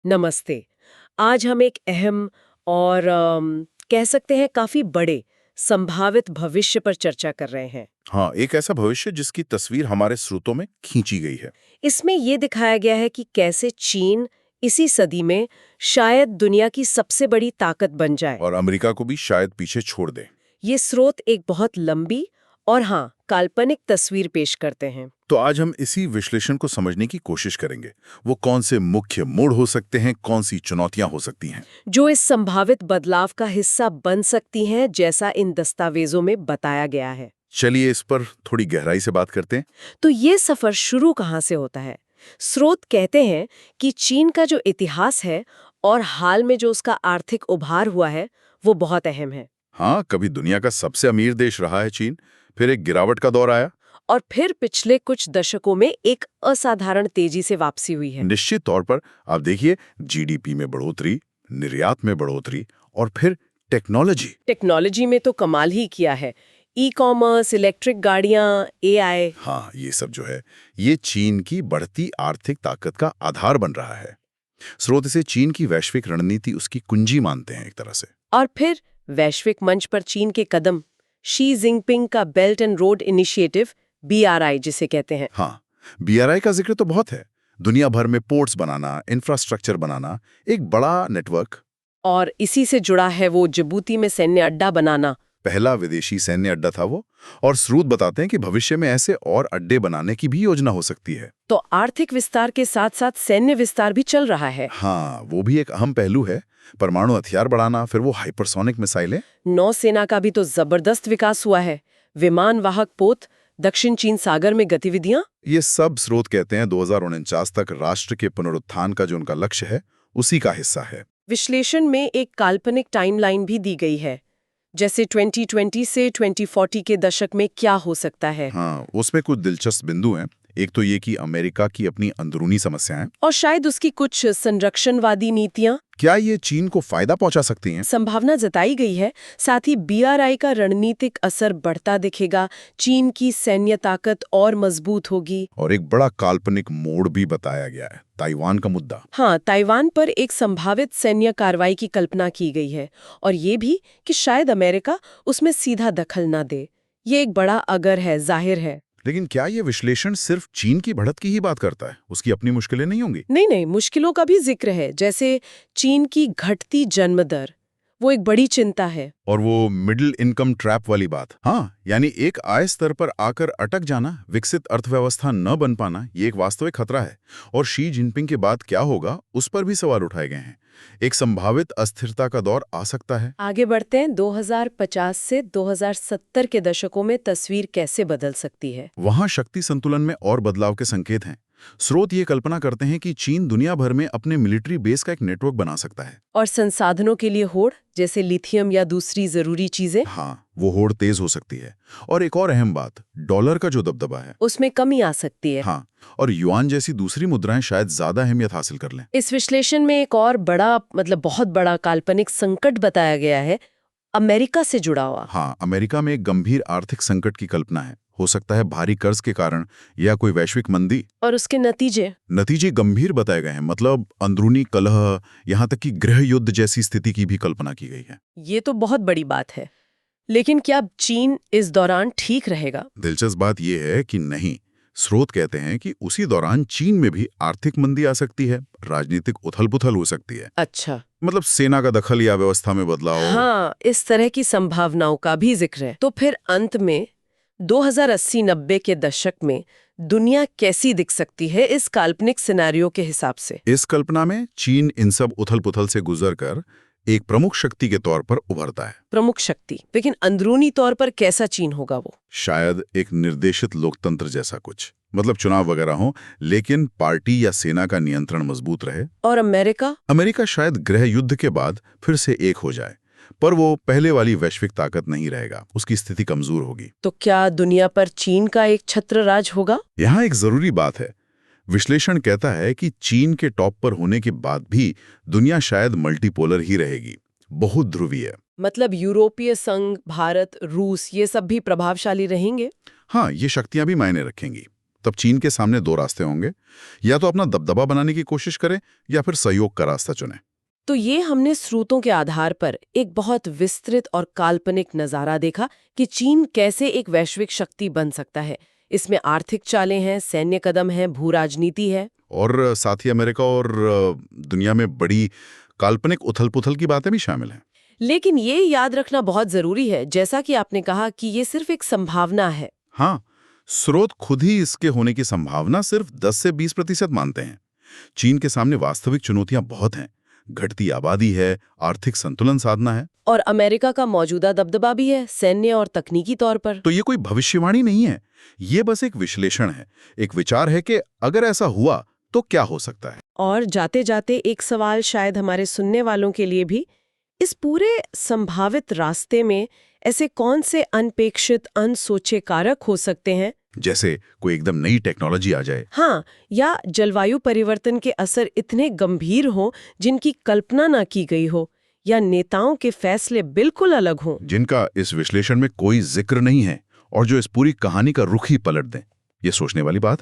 नमस्ते। आज हम एक अहम और कह सकते हैं काफी बड़े संभावित भविष्य पर चर्चा कर रहे हैं। हाँ, एक ऐसा भविष्य जिसकी तस्वीर हमारे स्रोतों में खींची गई है। इसमें ये दिखाया गया है कि कैसे चीन इसी सदी में शायद दुनिया की सबसे बड़ी ताकत बन जाए। और अमेरिका को भी शायद पीछे छोड़ दे। ये स्रोत एक बहुत लंबी और हाँ, काल्पनिक तस्वीर पेश करते हैं। तो आज हम इसी विश्लेषण को समझने की कोशिश करेंगे। वो कौन से मुख्य मोड़ हो सकते हैं, कौन सी चुनौतियां हो सकती हैं। जो इस संभावित बदलाव का हिस्सा बन सकती हैं, जैसा इन दस्तावेजों में बताया गया है। चलिए इस पर थोड़ी गहराई से बात करते हैं। तो ये सफर शुरू कहाँ से होता है? स्रोत कहते हैं कि चीन का जो इतिहास है और हाल में जो उसका आर्थिक उभार हुआ है, वो बहुत अहम है। हाँ, कभी दुनिया का सबसे अमीर देश रहा है चीन, फिर एक गिरावट का दौर आया। और फिर पिछले कुछ दशकों में एक असाधारण तेजी से वापसी हुई है। निश्चित तौर पर आप देखिए, जीडीपी में बढ़ोतरी, निर्यात में बढ़ोतरी और फिर टेक्नोलॉजी। टेक्नोलॉजी में तो कमाल ही किया है। ई कॉमर्स, इलेक्ट्रिक गाड़ियां, एआई। हाँ, ये सब जो है, ये चीन की बढ़ती आर्थिक ताकत का आधार बन रहा है। स्रोत इसे चीन की वैश्विक रणनीति उसकी कुंजी मानते हैं एक तरह से। और फिर वैश्विक मंच पर चीन के कदम, शी जिनपिंग का belt and road initiative, BRI जिसे कहते हैं। हाँ, बीआरआई का जिक्र तो बहुत है। दुनिया भर में पोर्ट्स बनाना, इंफ्रास्ट्रक्चर बनाना, एक बड़ा नेटवर्क। और इसी से जुड़ा है वो जिबूती में सैन्य अड्डा बनाना। पहला विदेशी सैन्य अड्डा था वो। और स्रोत बताते हैं कि भविष्य में ऐसे और अड्डे बनाने की भी योजना हो सकती है। तो आर्थिक विस्तार के साथ साथ सैन्य विस्तार भी चल रहा है। हाँ, वो भी एक अहम पहलू है। परमाणु हथियार बढ़ाना, फिर वो हाइपरसोनिक मिसाइलें। नौसेना का भी तो जबरदस्त विकास हुआ है। विमान वाहक पोत, दक्षिण चीन सागर में गतिविधियां। ये सब स्रोत कहते हैं 2049 तक राष्ट्र के पुनरुत्थान का जो उनका लक्ष्य है, उसी का हिस्सा है। विश्लेषण में एक काल्पनिक टाइमलाइन भी दी गई है, जैसे 2020 से 2040 के दशक में क्या हो सकता है। हाँ, उसमें कुछ दिलचस्प बिंदु हैं। एक तो ये कि अमेरिका की अपनी अंदरूनी समस्याएं। और शायद उसकी कुछ संरक्षणवादी नीतियां। क्या ये चीन को फायदा पहुंचा सकती हैं? संभावना जताई गई है। साथ ही बीआरआई का रणनीतिक असर बढ़ता दिखेगा। चीन की सैन्य ताकत और मजबूत होगी। और एक बड़ा काल्पनिक मोड़ भी बताया गया है, ताइवान का मुद्दा। हाँ, ताइवान पर एक संभावित सैन्य कार्रवाई की कल्पना की गई है। और ये भी कि शायद अमेरिका उसमें सीधा दखल न दे। ये एक बड़ा अगर है, जाहिर है। लेकिन क्या ये विश्लेषण सिर्फ चीन की बढ़त की ही बात करता है? उसकी अपनी मुश्किलें नहीं होंगी? नहीं नहीं, मुश्किलों का भी जिक्र है, जैसे चीन की घटती जन्म दर। वो एक बड़ी चिंता है। और वो मिडिल इनकम ट्रैप वाली बात। हाँ, यानी एक आय स्तर पर आकर अटक जाना, विकसित अर्थव्यवस्था न बन पाना, ये एक वास्तविक खतरा है। और शी जिनपिंग के बाद क्या होगा, उस पर भी सवाल उठाए गए हैं। एक संभावित अस्थिरता का दौर आ सकता है। आगे बढ़ते हैं। 2050 से 2070 के दशकों में तस्वीर कैसे बदल सकती है? वहां शक्ति संतुलन में और बदलाव के संकेत हैं। स्रोत ये कल्पना करते हैं कि चीन दुनिया भर में अपने मिलिट्री बेस का एक नेटवर्क बना सकता है। और संसाधनों के लिए होड़, जैसे लिथियम या दूसरी जरूरी चीजें। हाँ, वो होड़ तेज हो सकती है। और एक और अहम बात, डॉलर का जो दबदबा है, उसमें कमी आ सकती है। हाँ, और युआन जैसी दूसरी मुद्राएं शायद ज्यादा अहमियत हासिल कर लें। इस विश्लेषण में एक और बड़ा, बहुत बड़ा काल्पनिक संकट बताया गया है, अमेरिका से जुड़ा हुआ। हाँ, अमेरिका में एक गंभीर आर्थिक संकट की कल्पना है। हो सकता है भारी कर्ज के कारण या कोई वैश्विक मंदी। और उसके नतीजे गंभीर बताए गए हैं, मतलब अंदरूनी कलह, यहाँ तक कि गृह युद्ध जैसी स्थिति की भी कल्पना की गई है। ये तो बहुत बड़ी बात है। लेकिन क्या चीन इस दौरान ठीक रहेगा? दिलचस्प बात यह है कि नहीं। स्रोत कहते हैं कि उसी दौरान चीन में भी आर्थिक मंदी आ सकती है, राजनीतिक उथल-पुथल हो सकती है। अच्छा। मतलब सेना का दखल या व्यवस्था में बदलाव। हाँ, इस तरह की संभावनाओं का भी जिक्र है। तो फिर अंत में 2080-90 के दशक में दुनिया कैसी दिख सकती है इस काल्पनिक सिनेरियो के हिसाब से? इस कल्पना में चीन इन सब उथल-पुथल से गुजरकर एक प्रमुख शक्ति के तौर पर उभरता है। प्रमुख शक्ति, लेकिन अंदरूनी तौर पर कैसा चीन होगा वो? शायद एक निर्देशित लोकतंत्र जैसा कुछ, मतलब चुनाव वगैरह हो, लेकिन पार्टी या सेना का नियंत्रण मजबूत रहे। और अमेरिका? अमेरिका शायद गृह युद्ध के बाद फिर से एक हो जाए, पर वो पहले वाली वैश्विक ताकत नहीं रहेगा, उसकी स्थिति कमजोर होगी। तो क्या दुनिया पर चीन का एक छत्र राज होगा? यहाँ एक जरूरी बात है। विश्लेषण कहता है कि चीन के टॉप पर होने के बाद भी दुनिया शायद मल्टीपोलर ही रहेगी, बहुत ध्रुवीय। मतलब यूरोपीय संघ, भारत, रूस, ये सब भी प्रभावशाली रहेंगे? हाँ, ये शक्तियां भी मायने रखेंगी। तब चीन के सामने दो रास्ते होंगे, या तो अपना दबदबा बनाने की कोशिश करें या फिर सहयोग का रास्ता चुनें। तो ये हमने स्रोतों के आधार पर एक बहुत विस्तृत और काल्पनिक नज़ारा देखा कि चीन कैसे एक वैश्विक शक्ति बन सकता है। इसमें आर्थिक चालें हैं, सैन्य कदम हैं, भू राजनीति है, और साथ ही अमेरिका और दुनिया में बड़ी काल्पनिक उथल-पुथल की बातें भी शामिल हैं। लेकिन ये याद रखना बहुत जरूरी है, जैसा कि आपने कहा, कि ये सिर्फ एक संभावना है। हाँ, स्रोत खुद ही इसके होने की संभावना सिर्फ 10 से 20% मानते हैं। चीन के सामने वास्तविक चुनौतियां बहुत हैं। घटती आबादी है, आर्थिक संतुलन साधना है, और अमेरिका का मौजूदा दबदबा भी है, सैन्य और तकनीकी तौर पर। तो ये कोई भविष्यवाणी नहीं है, ये बस एक विश्लेषण है, एक विचार है कि अगर ऐसा हुआ तो क्या हो सकता है। और जाते जाते एक सवाल शायद हमारे सुनने वालों के लिए भी, इस पूरे संभावित रास्ते में ऐसे कौन से अनपेक्षित, अनसोचे कारक हो सकते हैं? जैसे कोई एकदम नई टेक्नोलॉजी आ जाए, हाँ, या जलवायु परिवर्तन के असर इतने गंभीर हों जिनकी कल्पना ना की गई हो, या नेताओं के फैसले बिल्कुल अलग हों, जिनका इस विश्लेषण में कोई जिक्र नहीं है और जो इस पूरी कहानी का रुख ही पलट दें। ये सोचने वाली बात है।